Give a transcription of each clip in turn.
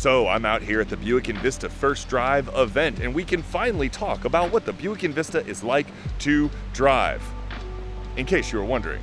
So I'm out here at the Buick Envista First Drive event, and we can finally talk about what the Buick Envista is like to drive, in case you were wondering.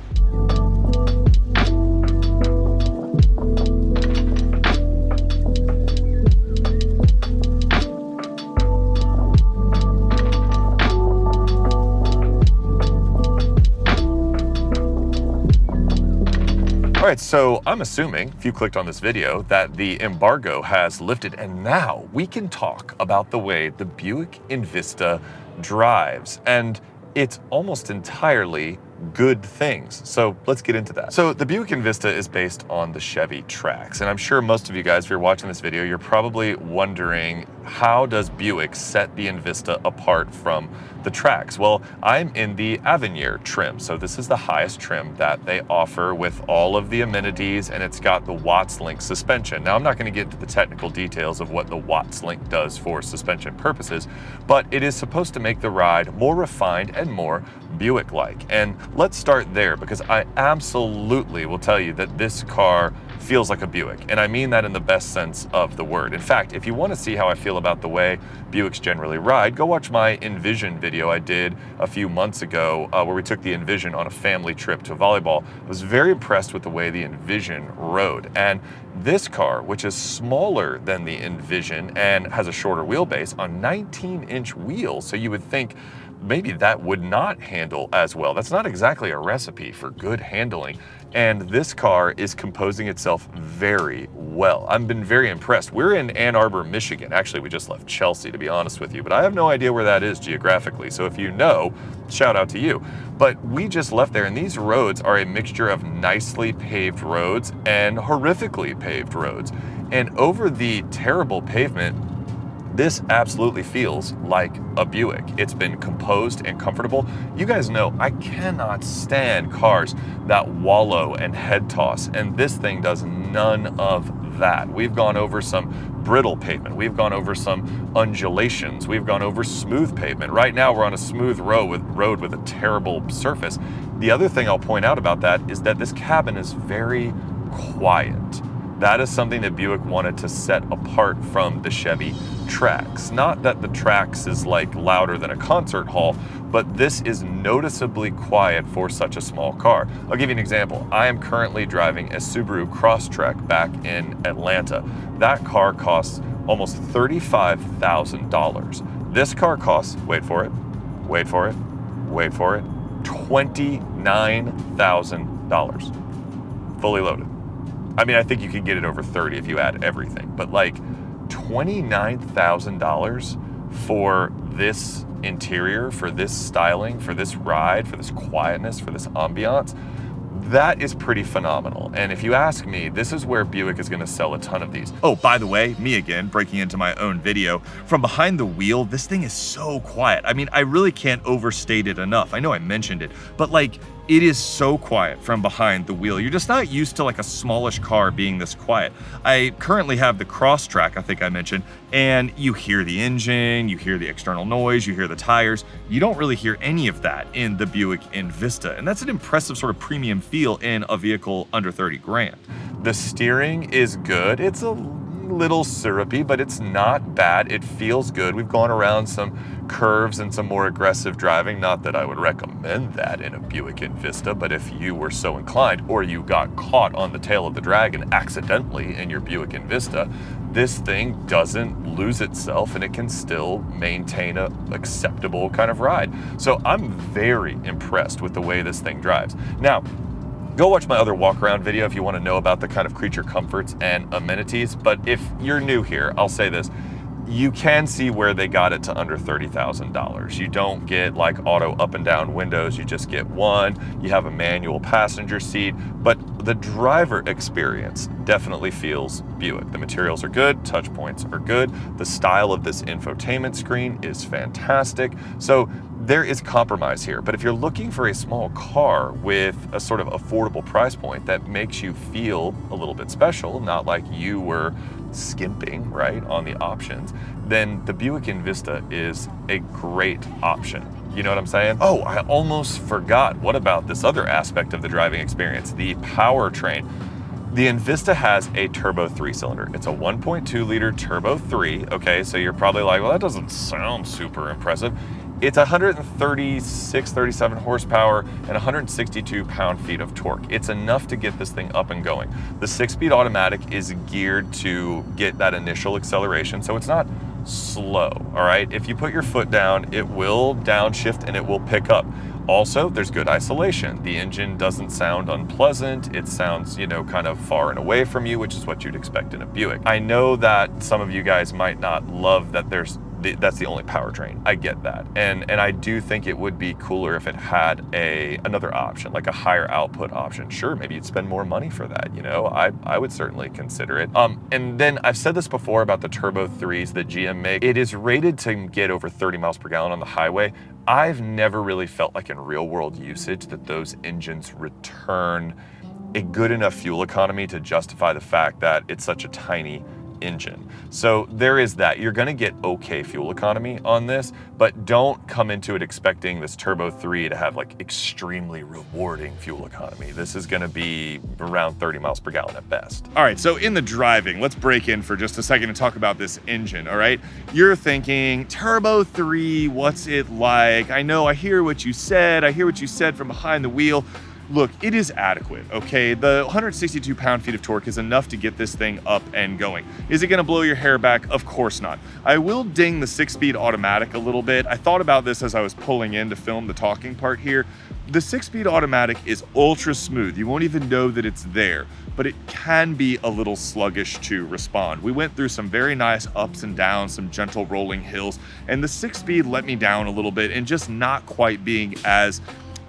All right, so I'm assuming, if you clicked on this video, that the embargo has lifted, and now we can talk about the way the Buick Envista drives, and it's almost entirely good things. So let's get into that. So the Buick Envista is based on the Chevy Trax, and I'm sure most of you guys, if you're watching this video, you're probably wondering, how does Buick set the Envista apart from the Trax? Well, I'm in the Avenir trim, so this is the highest trim that they offer with all of the amenities, and it's got the Watts Link suspension. Now, I'm not going to get into the technical details of what the Watts Link does for suspension purposes, but it is supposed to make the ride more refined and more Buick-like. And let's start there, because I absolutely will tell you that this car feels like a Buick, and I mean that in the best sense of the word. In fact, if you want to see how I feel about the way Buicks generally ride, go watch my Envision video I did a few months ago where we took the Envision on a family trip to volleyball. I was very impressed with the way the Envision rode, and this car, which is smaller than the Envision and has a shorter wheelbase on 19-inch wheels, so you would think maybe that would not handle as well. That's not exactly a recipe for good handling. And this car is composing itself very well. I've been very impressed. We're in Ann Arbor, Michigan. Actually, we just left Chelsea, to be honest with you, but I have no idea where that is geographically. So if you know, shout out to you. But we just left there, and these roads are a mixture of nicely paved roads and horrifically paved roads. And over the terrible pavement, this absolutely feels like a Buick. It's been composed and comfortable. You guys know I cannot stand cars that wallow and head toss, and this thing does none of that. We've gone over some brittle pavement. We've gone over some undulations. We've gone over smooth pavement. Right now we're on a smooth road with a terrible surface. The other thing I'll point out about that is that this cabin is very quiet. That is something that Buick wanted to set apart from the Chevy Trax. Not that the Trax is like louder than a concert hall, but this is noticeably quiet for such a small car. I'll give you an example. I am currently driving a Subaru Crosstrek back in Atlanta. That car costs almost $35,000. This car costs, wait for it, $29,000, fully loaded. I mean, I think you could get it over 30 if you add everything, but like $29,000 for this interior, for this styling, for this ride, for this quietness, for this ambiance, that is pretty phenomenal. And if you ask me, this is where Buick is going to sell a ton of these. Oh, by the way, me again, breaking into my own video. From behind the wheel, this thing is so quiet. I mean, I really can't overstate it enough. I know I mentioned it, but like, it is so quiet from behind the wheel. You're just not used to like a smallish car being this quiet. I currently have the Crosstrek, I think I mentioned, and you hear the engine, you hear the external noise, you hear the tires. You don't really hear any of that in the Buick Envista, and that's an impressive sort of premium feel in a vehicle under 30 grand. The steering is good. It's a little syrupy, but it's not bad. It feels good. We've gone around some curves and some more aggressive driving. Not that I would recommend that in a Buick Envista, but if you were so inclined, or you got caught on the tail of the dragon accidentally in your Buick Envista, this thing doesn't lose itself and it can still maintain a acceptable kind of ride. So I'm very impressed with the way this thing drives. Now, go watch my other walk around video if you want to know about the kind of creature comforts and amenities. But if you're new here, I'll say this. You can see where they got it to under $30,000. You don't get like auto up and down windows, you just get one. You have a manual passenger seat, but the driver experience definitely feels Buick. The materials are good, touch points are good. The style of this infotainment screen is fantastic. So there is compromise here, but if you're looking for a small car with a sort of affordable price point that makes you feel a little bit special, not like you were skimping, right, on the options, then the Buick Envista is a great option. You know what I'm saying? Oh, I almost forgot. What about this other aspect of the driving experience, the powertrain? The Envista has a turbo 3-cylinder. It's a 1.2 liter turbo 3, okay? So you're probably like, well, that doesn't sound super impressive. It's 136, 37 horsepower and 162 pound-feet of torque. It's enough to get this thing up and going. The 6-speed automatic is geared to get that initial acceleration, so it's not slow, all right? If you put your foot down, it will downshift and it will pick up. Also, there's good isolation. The engine doesn't sound unpleasant. It sounds, you know, kind of far and away from you, which is what you'd expect in a Buick. I know that some of you guys might not love that that's the only powertrain. I get that. And I do think it would be cooler if it had another option, like a higher output option. Sure, maybe you'd spend more money for that, you know? I would certainly consider it. And then I've said this before about the Turbo 3s that GM make. It is rated to get over 30 miles per gallon on the highway. I've never really felt like in real world usage that those engines return a good enough fuel economy to justify the fact that it's such a tiny engine. So there is that. You're gonna get okay fuel economy on this, but don't come into it expecting this Turbo 3 to have like extremely rewarding fuel economy. This is gonna be around 30 miles per gallon at best. All right, so in the driving, let's break in for just a second and talk about this engine, all right? You're thinking, Turbo 3, what's it like? I know, I hear what you said. I hear what you said from behind the wheel. Look, it is adequate, okay? The 162 pound-feet of torque is enough to get this thing up and going. Is it gonna blow your hair back? Of course not. I will ding the 6-speed automatic a little bit. I thought about this as I was pulling in to film the talking part here. The 6-speed automatic is ultra smooth. You won't even know that it's there, but it can be a little sluggish to respond. We went through some very nice ups and downs, some gentle rolling hills, and the 6-speed let me down a little bit and just not quite being as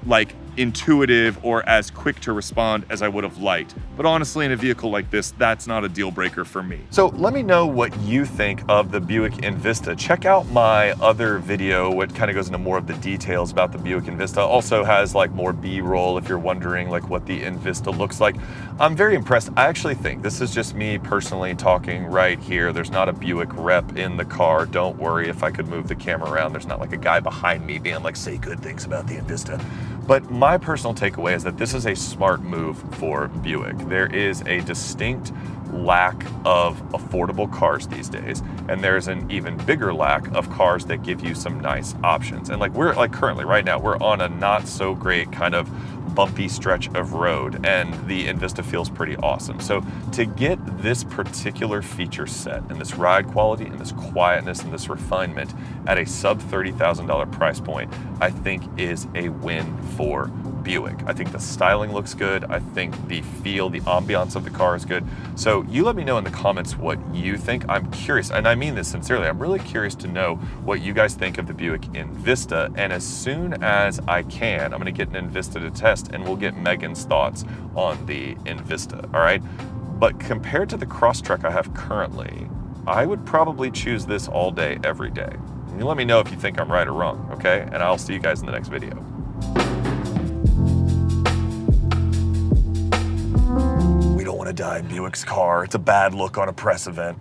like intuitive or as quick to respond as I would have liked. But honestly, in a vehicle like this, that's not a deal breaker for me. So let me know what you think of the Buick Envista. Check out my other video, what kind of goes into more of the details about the Buick Envista. Also has like more B-roll if you're wondering like what the Envista looks like. I'm very impressed. I actually think, this is just me personally talking right here. There's not a Buick rep in the car. Don't worry, if I could move the camera around, there's not like a guy behind me being like, say good things about the Envista. But my personal takeaway is that this is a smart move for Buick. There is a distinct lack of affordable cars these days, and there's an even bigger lack of cars that give you some nice options. And like we're like currently right now, we're on a not so great kind of bumpy stretch of road, and the Envista feels pretty awesome. So to get this particular feature set and this ride quality and this quietness and this refinement at a sub $30,000 price point, I think is a win for Buick. I think the styling looks good. I think the feel, the ambiance of the car is good. So you let me know in the comments what you think. I'm curious, and I mean this sincerely, I'm really curious to know what you guys think of the Buick Envista. And as soon as I can, I'm gonna get an Envista to test and we'll get Megan's thoughts on the Envista, all right? But compared to the Crosstrek I have currently, I would probably choose this all day, every day. And you let me know if you think I'm right or wrong, okay? And I'll see you guys in the next video. We don't want to die in Buick's car. It's a bad look on a press event.